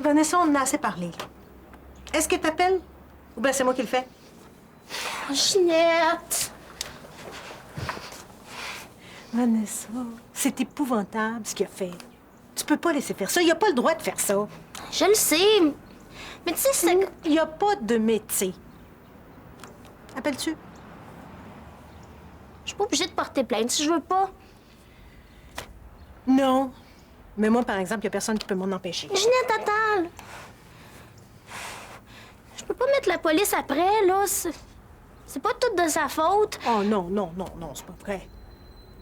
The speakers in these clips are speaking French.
Vanessa, on en a assez parlé. Est-ce que t'appelles? Ou bien c'est moi qui le fais? Oh, Ginette! Vanessa, c'est épouvantable ce qu'il a fait. Tu peux pas laisser faire ça. Il a pas le droit de faire ça. Je le sais. Mais tu sais, c'est... Il n'y a pas de métier. Appelles-tu? Je suis pas obligée de porter plainte si je veux pas. Non. Mais moi, par exemple, il n'y a personne qui peut m'en empêcher. Ginette, attends. Je peux pas mettre la police après, là. C'est pas tout de sa faute. Oh non, non, non, non, c'est pas vrai.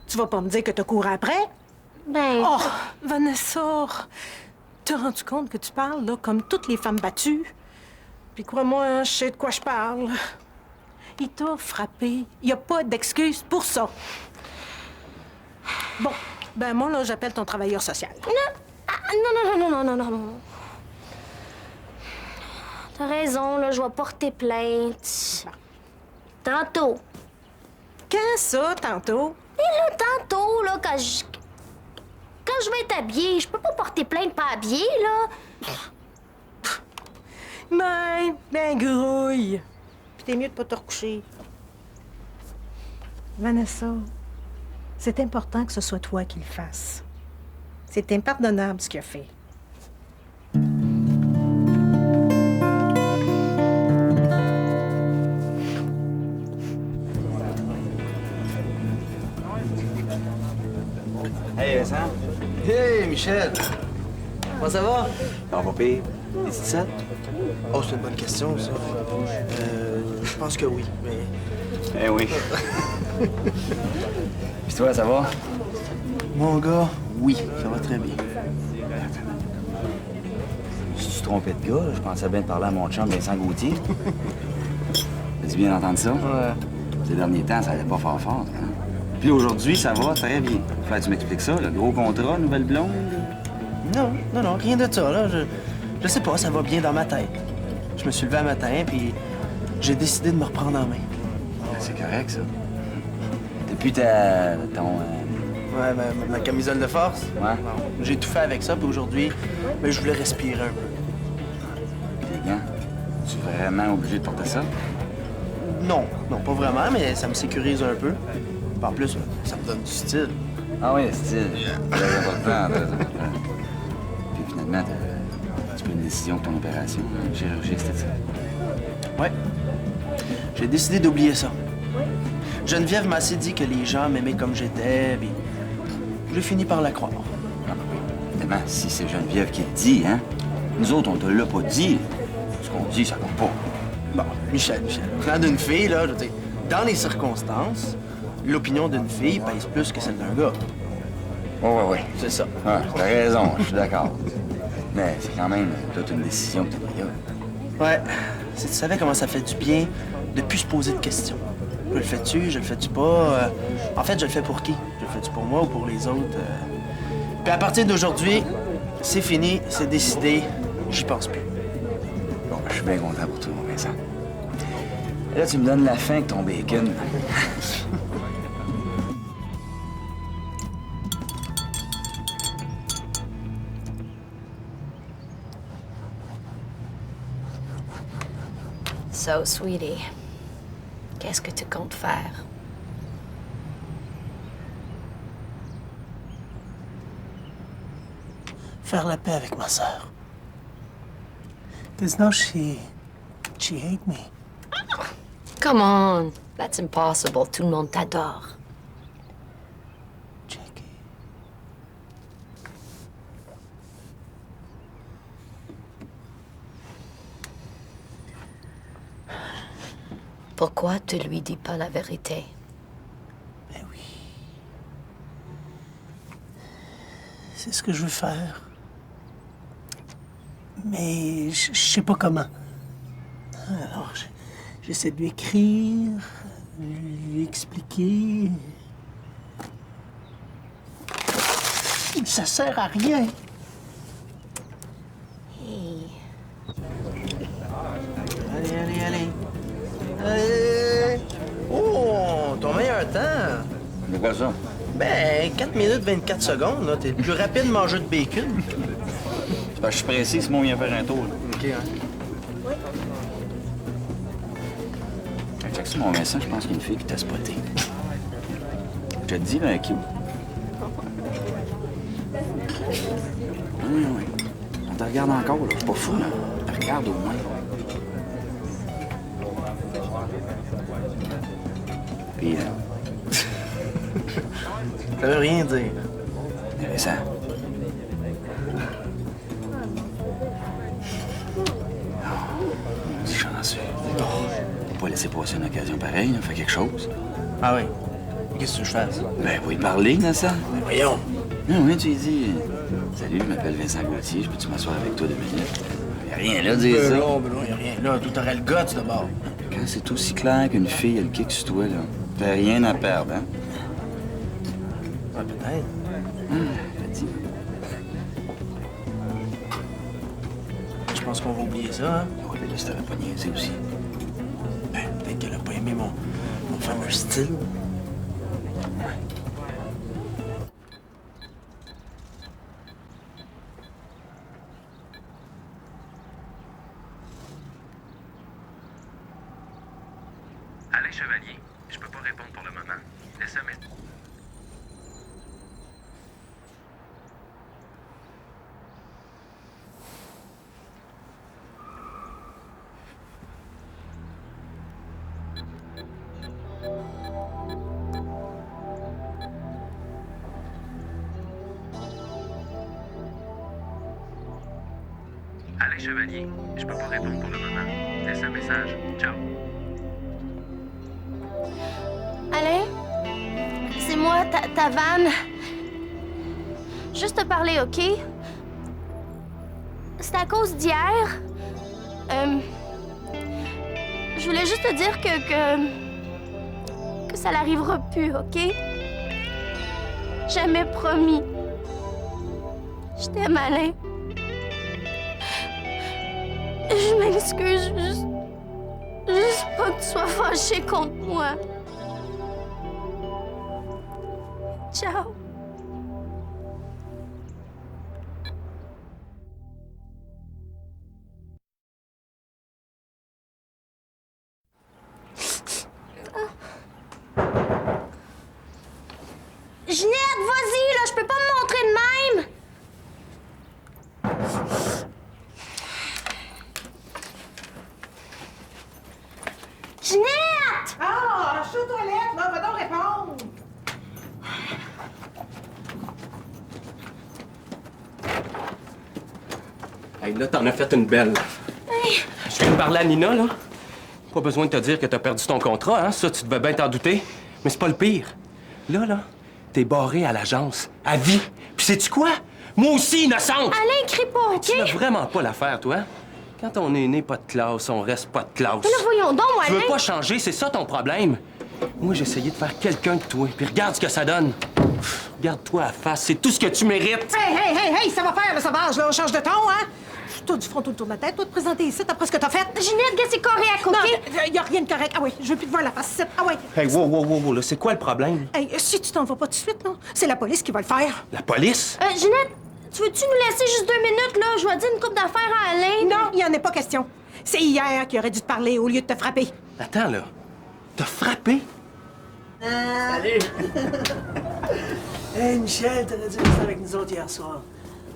Tu vas pas me dire que t'as couru après? Ben... Oh, Vanessa, t'as rendu compte que tu parles, là, comme toutes les femmes battues? Puis crois-moi, je sais de quoi je parle. Il t'a frappé. Il n'y a pas d'excuse pour ça. Bon, ben moi, là, j'appelle ton travailleur social. Non. T'as raison, là, je vais porter plainte. Tantôt. Quand ça, tantôt? Et là, tantôt, là, quand je vais être habillée, je peux pas porter plainte pas habillée, là. Ben, grouille. Puis t'es mieux de pas te recoucher. Vanessa, c'est important que ce soit toi qui le fasses. C'est impardonnable ce qu'il a fait. Hey, Vincent. Hey, Michel! Comment ça va? Ça va pire? Les 17? Oh, c'est une bonne question, ça. Je pense que oui, mais... Eh oui. Puis toi, ça va? Mon gars, oui, ça va très bien. Si tu te trompais de gars, je pensais bien te parler à mon chum Vincent Gauthier. As-tu bien entendu ça? Ouais. Ces derniers temps, ça allait pas fort fort, hein? Puis aujourd'hui, ça va très bien. Fait que tu m'expliques ça, le gros contrat, nouvelle blonde? Non, rien de ça, là. Je sais pas, ça va bien dans ma tête. Je me suis levé un matin, puis j'ai décidé de me reprendre en main. Ben, c'est correct, ça. Depuis ton... Ouais, ma camisole de force. Ouais. Bon, j'ai tout fait avec ça, puis aujourd'hui, ben, je voulais respirer un peu. Les gants. Tu es vraiment obligé de porter ça? Non, pas vraiment, mais ça me sécurise un peu. Puis en plus, ça me donne du style. Ah oui, style. Très important, très important. Puis finalement, tu prends une décision de ton opération, une chirurgie esthétique. Ouais. J'ai décidé d'oublier ça. Geneviève m'a assez dit que les gens m'aimaient comme j'étais, puis j'ai fini par la croire. Ah ben oui. Évidemment, si c'est Geneviève qui te dit, hein? Nous autres, on te l'a pas dit. Ce qu'on dit, ça compte pas. Bon, Michel, venant d'une fille, là, je veux dire, dans les circonstances, l'opinion d'une fille pèse plus que celle d'un gars. Oui. C'est ça. Ah, t'as raison, je suis d'accord. Mais c'est quand même toute une décision que t'as prise. Ouais. Si tu savais comment ça fait du bien de plus se poser de questions. Je le fais-tu, je le fais-tu pas? En fait, je le fais pour qui? Je le fais-tu pour moi ou pour les autres? Puis à partir d'aujourd'hui, c'est fini, c'est décidé, j'y pense plus. Bon, ben, je suis bien content pour toi, mon Vincent. Et là, tu me donnes la faim avec ton bacon. So, sweetie, qu'est-ce que tu comptes faire? Faire la paix avec ma sœur. Because now she hate me. Come on, that's impossible. Tout le monde t'adore. Jackie. Pourquoi tu lui dis pas la vérité? Ben oui. C'est ce que je veux faire. Mais je sais pas comment. Alors, j'essaie de lui écrire, lui expliquer. Ça sert à rien. Hey. Allez. Oh, ton meilleur temps. C'est quoi ça? Ben, 4 minutes 24 secondes, là. T'es le plus rapide mangeur de bacon. Ben, je suis pressé, Simon vient faire un tour. Là. OK, hein. Check ça, mon Vincent, je pense qu'il y a une fille qui t'a spoté. Je te dis, là, qui? Oui. On te regarde encore, là. Je suis pas fou, là. On te regarde au moins. Puis, Ça veut rien dire. Vincent. C'est chanceux. Faut pas laisser passer une occasion pareille, là. Fais quelque chose. Ah oui. Qu'est-ce que tu veux que je fasse? Ben, faut y parler, Vincent. Ben, voyons. Oui, tu lui dis. Salut, je m'appelle Vincent Gauthier, je peux-tu m'asseoir avec toi 2 minutes? Y a rien là, de dire ça. Non, y a rien là. Tout aurait le gosse d'abord. Quand c'est aussi clair qu'une fille a le kick sur toi, là, t'as rien à perdre, hein? Ouais, peut-être. Vas-y. Je pense qu'on va oublier ça, hein? Ouais, mais là, si t'avais pas niaisé aussi. Ben, peut-être qu'elle a pas aimé mon fameux style. Alain Chevalier, je peux pas répondre pour le moment. Laissez un message. Alain Chevalier, je peux pas répondre pour le moment. Laissez un message. Ciao. Alain, c'est moi, ta vanne. Juste te parler, OK? C'est à cause d'hier. Je voulais juste te dire que ça n'arrivera plus, OK? Jamais promis. Je t'aime, Alain. Je m'excuse, juste pas que tu sois fâché contre moi. Ciao. Ginette, vas-y, là, je peux pas me montrer de même. Ginette! Ah, je suis aux toilettes, là, va donc répondre. Hey, là, t'en as fait une belle. Hey. Je viens de parler à Nina, là. Pas besoin de te dire que t'as perdu ton contrat, hein? Ça, tu devais bien t'en douter. Mais c'est pas le pire. Là, t'es barré à l'agence, à vie. Puis sais-tu quoi? Moi aussi, innocente! Alain, crie pas, OK? Tu n'as vraiment pas l'affaire, toi. Quand on est né pas de classe, on reste pas de classe. Mais là, voyons donc, Tu veux Alain. pas changer, c'est ça ton problème. Moi, j'ai essayé de faire quelqu'un de toi, puis regarde ce que ça donne. Regarde-toi à la face, c'est tout ce que tu mérites. Hey, ça va faire, le sauvage, là, on change de ton, hein? Toi, du front tout le tour de la tête, toi, te présenter ici après ce que t'as fait. Ginette, gars, c'est correct, OK? Non, y a rien de correct. Ah oui, je veux plus te voir la face ici. Ah ouais. Hey, wow, là, c'est quoi le problème? Hey, si tu t'en vas pas tout de suite, là, c'est la police qui va le faire. La police? Ginette, tu veux-tu nous laisser juste 2 minutes, là? Je vais dire une couple d'affaires à Alain. Non, il y en a pas question. C'est hier qu'il aurait dû te parler au lieu de te frapper. Attends, là. T'as frappé? Salut! Hey, Michel, t'aurais dû rester avec nous autres hier soir.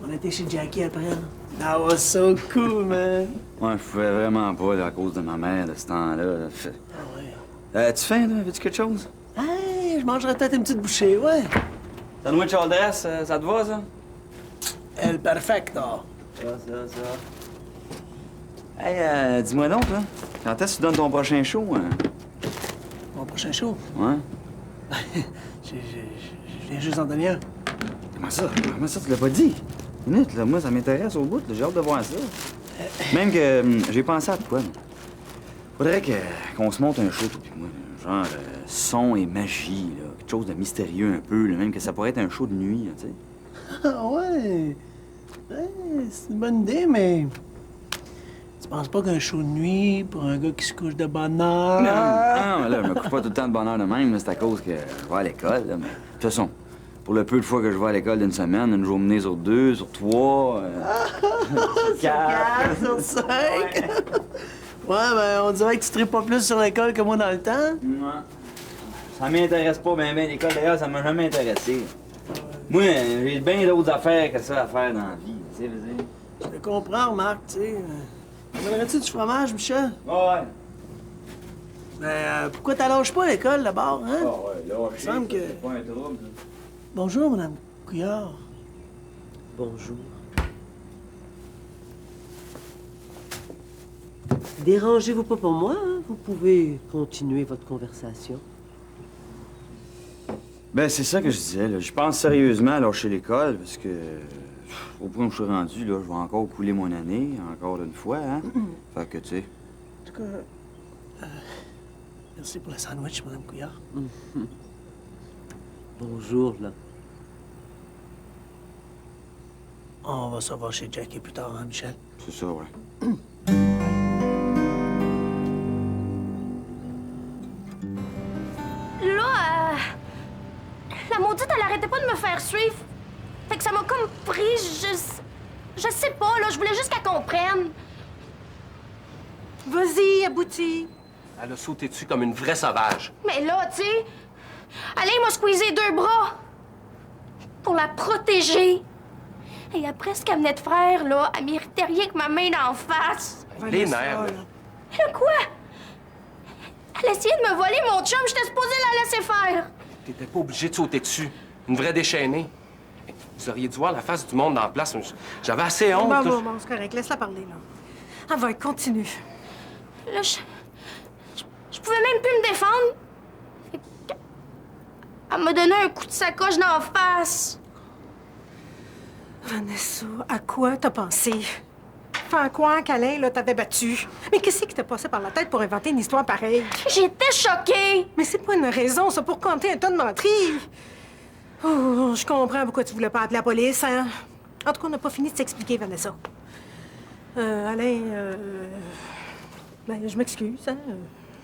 On était chez Jackie après. That was so cool, man! Ouais, je pouvais vraiment pas, là, à cause de ma mère, de ce temps-là. Ah ouais. Tu faim, là? Veux-tu quelque chose? Hey, je mangerais peut-être une petite bouchée, ouais. Sandwich all dress, ça te va, ça? El perfecto. Ça. Hey, dis-moi donc, là. Quand est-ce que tu donnes ton prochain show, hein? Mon prochain show. Ouais? Je viens juste en donner un. Comment ça? Comment ça, tu l'as pas dit? Minute, là, moi, ça m'intéresse au bout, là. J'ai hâte de voir ça. Même que j'ai pensé à quoi, là. Faudrait qu'on se monte un show, toi puis moi. Genre, son et magie, là. Quelque chose de mystérieux un peu, là. Même que ça pourrait être un show de nuit, là, tu sais. Ah ouais. C'est une bonne idée, mais... Tu penses pas qu'un show de nuit pour un gars qui se couche de bonne heure... Non, mais là, je me couche pas tout le temps de bonne heure de même, là. C'est à cause que je vais à l'école, là. Mais de toute façon, Pour le peu de fois que je vais à l'école d'une semaine, une journée sur 2, sur 3... sur 4... Sur 5. Ouais, ben, on dirait que tu tripes pas plus sur l'école que moi dans le temps. Ouais. Ça m'intéresse pas bien, l'école. D'ailleurs, ça m'a jamais intéressé. Moi, j'ai bien d'autres affaires que ça à faire dans la vie, tu sais, vas-y. Je te comprends, Marc, tu sais. Aimerais-tu du fromage, Michel? Ouais. Ben, pourquoi t'allonges pas à l'école, d'abord, hein? Ah ouais, là, Il me semble que... c'est pas un trouble. Bonjour, Madame Couillard. Bonjour. Dérangez-vous pas pour moi, hein? Vous pouvez continuer votre conversation. Ben, c'est ça que je disais, là. Je pense sérieusement à lâcher l'école, parce que... Au point où je suis rendu, là, je vais encore couler mon année, encore une fois, hein? Fait que, tu sais... En tout cas, merci pour le sandwich, Madame Couillard. Bonjour, là. On va se revoir chez Jackie plus tard, hein, Michel? C'est ça, ouais. Là, la maudite, elle arrêtait pas de me faire suivre. Fait que ça m'a comme pris, je sais pas, là, je voulais juste qu'elle comprenne. Vas-y, abouti. Elle a sauté dessus comme une vraie sauvage. Mais là, tu sais, Alain m'a squeezé 2 bras pour la protéger. Et après ce qu'elle venait de faire, là, elle méritait rien que ma main d'en face. Les nerfs, là. Là, quoi? Elle essayait de me voler mon chum, j'étais supposée la laisser faire. T'étais pas obligé de sauter dessus. Une vraie déchaînée. Vous auriez dû voir la face du monde dans la place. J'avais assez honte. là. Bon, c'est correct. Laisse-la parler, là. Ah, va, continue. Là, je pouvais même plus me défendre. Fait que elle m'a donné un coup de sacoche dans la face. Vanessa, à quoi t'as pensé? Faire croire qu'Alain, là, t'avait battu. Mais qu'est-ce qui t'a passé par la tête pour inventer une histoire pareille? J'étais choquée. Mais c'est pas une raison, ça, pour compter un tas de menteries. Oh, je comprends pourquoi tu voulais pas appeler la police, hein? En tout cas, on n'a pas fini de s'expliquer, Vanessa. Alain, ben, je m'excuse, hein?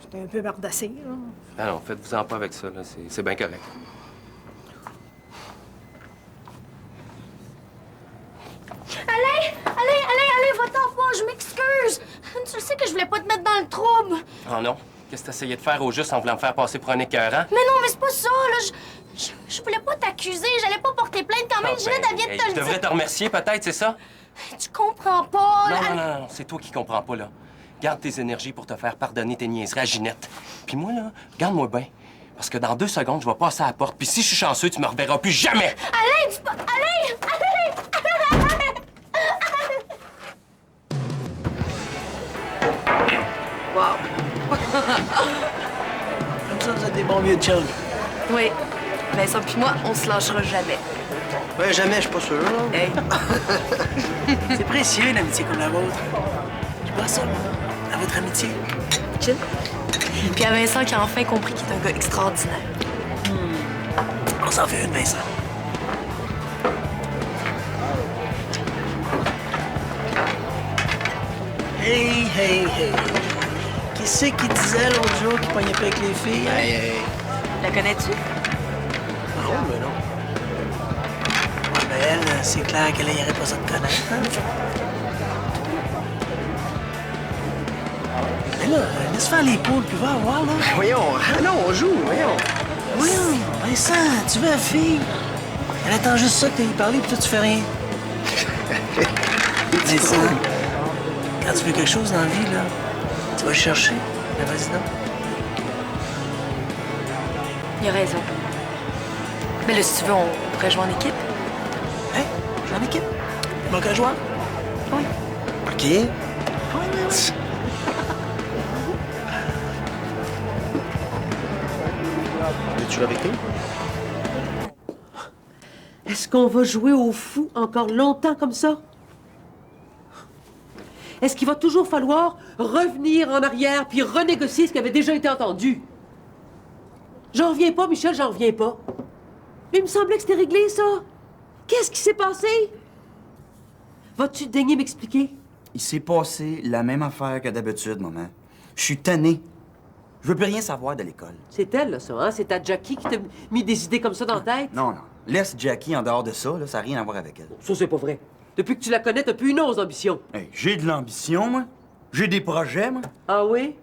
J'étais un peu bardassée, là. Ah non, faites-vous-en pas avec ça, là. C'est bien correct. Alain, va-t'en pas, je m'excuse. Tu sais que je voulais pas te mettre dans le trouble. Oh non? Qu'est-ce que t'essayais de faire au juste en voulant me faire passer pour un écœurant? Mais non, mais c'est pas ça, là. Je voulais pas t'accuser, j'allais pas porter plainte quand même. Ah, Ginette, elle vient de te je le devrais dire. te remercier, peut-être, c'est ça? Tu comprends pas, là. Non, c'est toi qui comprends pas, là. Garde tes énergies pour te faire pardonner tes niaiseries à Ginette. Puis moi, là, garde-moi bien. Parce que dans 2 secondes, je vais passer à la porte. Puis si je suis chanceux, tu me reverras plus jamais! Alain, dis pas... Alain! Comme ça, vous êtes des bons vieux chums. Oui. Vincent puis moi, on se lâchera jamais. Ben, jamais, je suis pas sûr. Hey. C'est précieux, une amitié comme la vôtre. Je vois ça, moi, à votre amitié. Chill. Puis à Vincent qui a enfin compris qu'il est un gars extraordinaire. On s'en fait une, Vincent. Hey. Qui c'est qui disait l'autre jour qu'il pognait pas avec les filles? Hey. La connais-tu? Non, mais non. Ouais, mais elle, c'est clair qu'elle n'irait pas ça de connaître. Hein? Mais là, laisse faire les poules, puis va voir, là. Voyons, non, on joue, voyons. Voyons, Vincent, tu veux la fille? Elle attend juste ça que t'aies parlé, puis toi, tu fais rien. Vincent, quand tu veux quelque chose dans la vie, là, tu vas le chercher. Mais vas-y donc. Il a raison. Mais là, si tu veux, on pourrait jouer en équipe. Hein? J'en équipe. Bon qu'à jouer? Oui. OK. Oui. Veux-tu avec toi? Est-ce qu'on va jouer au fou encore longtemps comme ça? Est-ce qu'il va toujours falloir revenir en arrière puis renégocier ce qui avait déjà été entendu? J'en reviens pas, Michel, j'en reviens pas. Il me semblait que c'était réglé, ça. Qu'est-ce qui s'est passé? Vas-tu daigner m'expliquer? Il s'est passé la même affaire que d'habitude, maman. Je suis tanné. Je veux plus rien savoir de l'école. C'est elle, là, ça, hein? C'est ta Jackie qui t'a mis des idées comme ça dans la tête? Non. Laisse Jackie en dehors de ça, là, ça n'a rien à voir avec elle. Ça, c'est pas vrai. Depuis que tu la connais, t'as plus une once d'ambition. Hey, j'ai de l'ambition, moi. J'ai des projets, moi. Ah oui?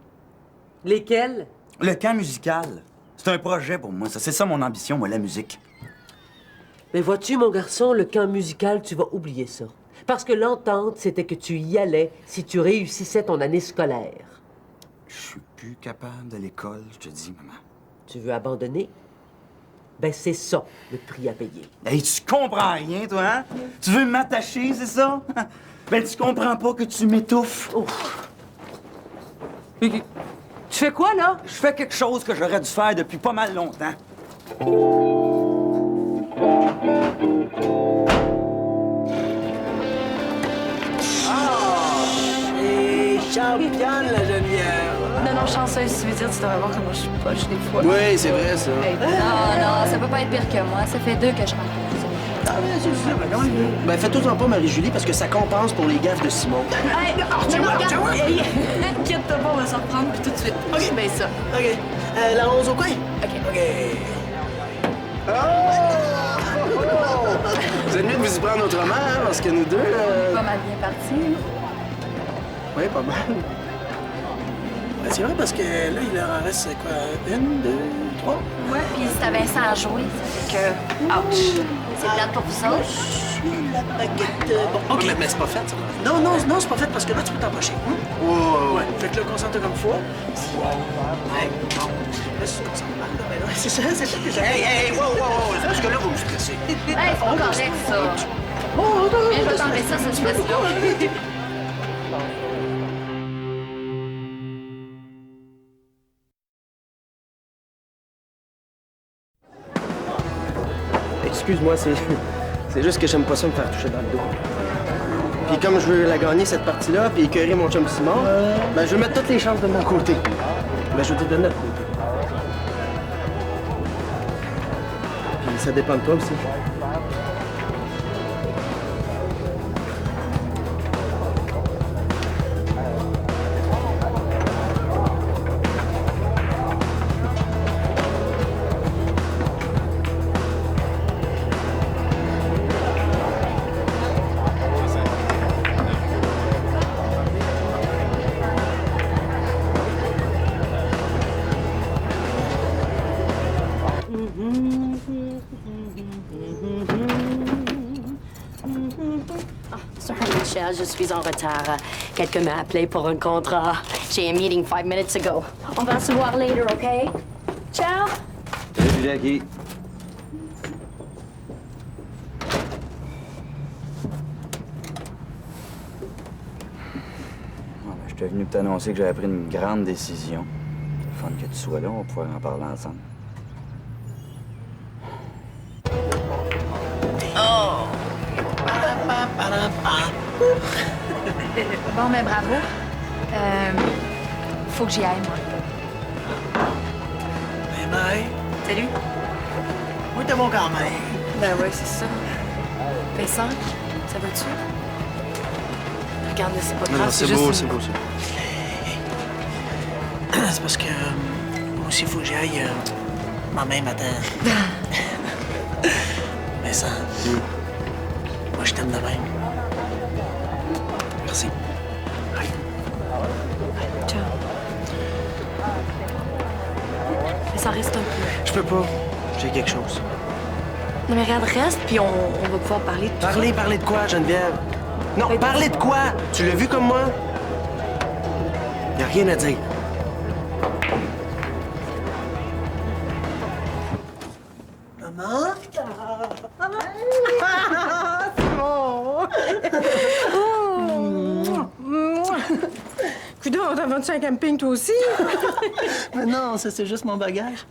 Lesquels? Le camp musical, c'est un projet pour moi. Ça, c'est ça mon ambition, moi, la musique. Mais vois-tu, mon garçon, le camp musical, tu vas oublier ça. Parce que l'entente, c'était que tu y allais si tu réussissais ton année scolaire. Je suis plus capable de l'école, je te dis, maman. Tu veux abandonner? Ben, c'est ça, le prix à payer. Hey, tu comprends rien, toi, hein? Tu veux m'attacher, c'est ça? Ben, tu comprends pas que tu m'étouffes. Tu fais quoi, là? Je fais quelque chose que j'aurais dû faire depuis pas mal longtemps. Et championne, la Geneviève! Non, chanceuse, tu veux dire, tu devrais voir comment je suis poche des fois. Oui, c'est vrai, ça. Non, ça peut pas être pire que moi. Ça fait 2 que je rencontre. Ah, bien sûr, c'est vrai, quand même. Ben, fais-toi-en pas, Marie-Julie, parce que ça compense pour les gaffes de Simon. Inquiète-toi pas, on va s'en reprendre, puis tout de suite. OK. Ben ça. OK. La 11 au coin? OK. Oh! Vous êtes mieux de vous y prendre autrement, hein, parce que nous deux... Pas mal bien parti. Oui, pas mal. Ben, c'est vrai, parce que là, il leur en reste, quoi, 1, 2, 3? Ouais, puis c'était Vincent à jouer. Ça fait que... Ouch! C'est plate pour vous autres. La baguette. Bon, OK, mais c'est pas fait, ça. Non, c'est pas fait, parce que là, tu peux t'approcher. Ouais. Fait que là, concentre comme faut. Hey, bon. Là, si tu te concentres mal, là, ben là, c'est ça, c'est ça que j'ai. Hey, wow. Parce que là, vous me stressez. Hey, c'est pas correct, ça. Viens, je vais t'enlever ça, ce stress-là. Excuse-moi, c'est juste que j'aime pas ça me faire toucher dans le dos. Puis comme je veux la gagner, cette partie-là, puis écœurer mon chum Simon, ben je veux mettre toutes les chances de mon côté. Ben je veux te donner notre côté. Puis ça dépend de toi aussi. Michel, je suis en retard. Quelqu'un m'a appelé pour un contrat. J'ai un meeting 5 minutes ago. On va se voir later, OK? Ciao! Salut, Jackie. J'étais venu t'annoncer que j'avais pris une grande décision. Fun que tu sois là, on va pouvoir en parler ensemble. Bon, ben bravo. Faut que j'y aille, moi. Bye. Salut. Oui, t'es bon quand même. Ben ouais, c'est ça. Vincent, ça va-tu? Regarde, c'est pas grave, C'est juste beau, une- c'est beau. C'est parce que moi aussi, il faut que j'y aille. Ma main m'attend. Mais ça, moi, je t'aime de même. Merci. Ciao. Mais ça reste un peu. Je peux pas. J'ai quelque chose. Non, mais regarde, reste, puis on va pouvoir parler de tout ça. Parler de quoi, Geneviève? Non, parler de quoi? Tu l'as vu comme moi? Y a rien à dire. Maman? Coudonc, t'as vendu un camping, toi aussi? Mais non, ça, c'est juste mon bagage.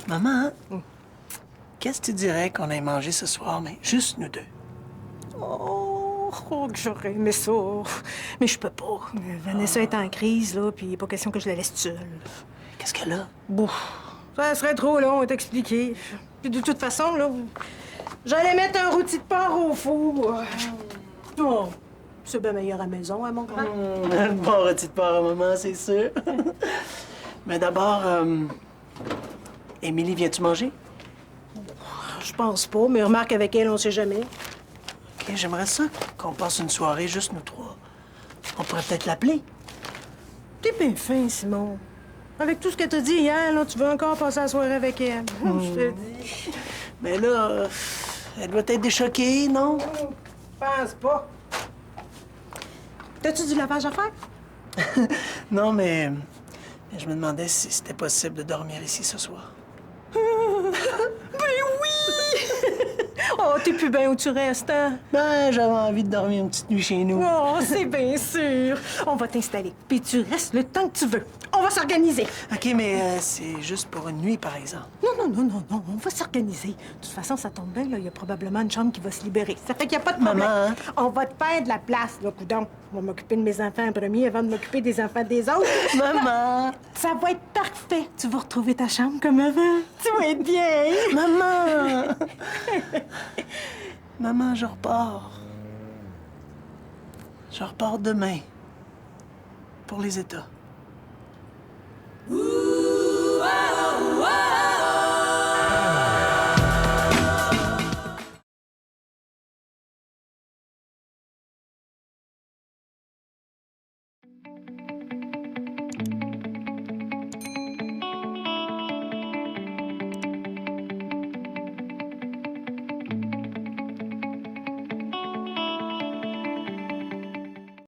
Maman, qu'est-ce que tu dirais qu'on ait mangé ce soir, mais juste nous deux? Oh, que j'aurais aimé ça. Mais je peux pas. Vanessa est en crise, là, puis il n'est pas question que je la laisse seule. Qu'est-ce qu'elle a? Bon, ça serait trop long à t'expliquer. Puis de toute façon, là, j'allais mettre un rôti de porc au four. Oh, c'est bien meilleur à la maison, hein, mon grand? Bon rôti de porc à maman, c'est sûr. Mais d'abord, Émilie, viens-tu manger? Je pense pas, mais remarque, avec elle, on sait jamais. OK, j'aimerais ça qu'on passe une soirée juste nous trois. On pourrait peut-être l'appeler. T'es bien fin, Simon. Avec tout ce que t'as dit hier, là, tu veux encore passer la soirée avec elle. Je te dis. Mais là, elle doit être déchoquée, non? Pense pas. T'as-tu du lavage à faire? Non, mais je me demandais si c'était possible de dormir ici ce soir. Ben oui! Oh, t'es plus bien où tu restes, hein? Ben, j'avais envie de dormir une petite nuit chez nous. Oh, c'est bien sûr. On va t'installer, puis tu restes le temps que tu veux. On va s'organiser. OK, mais c'est juste pour une nuit, par exemple. Non, on va s'organiser. De toute façon, ça tombe bien, là, il y a probablement une chambre qui va se libérer. Ça fait qu'il n'y a pas de problème. Maman, hein? On va te faire de la place, là, coudonc. On va m'occuper de mes enfants en premier avant de m'occuper des enfants des autres. Maman! Ça va être parfait. Tu vas retrouver ta chambre comme avant. Tu vas être bien. Maman! Maman, je repars. Je repars demain. Pour les États.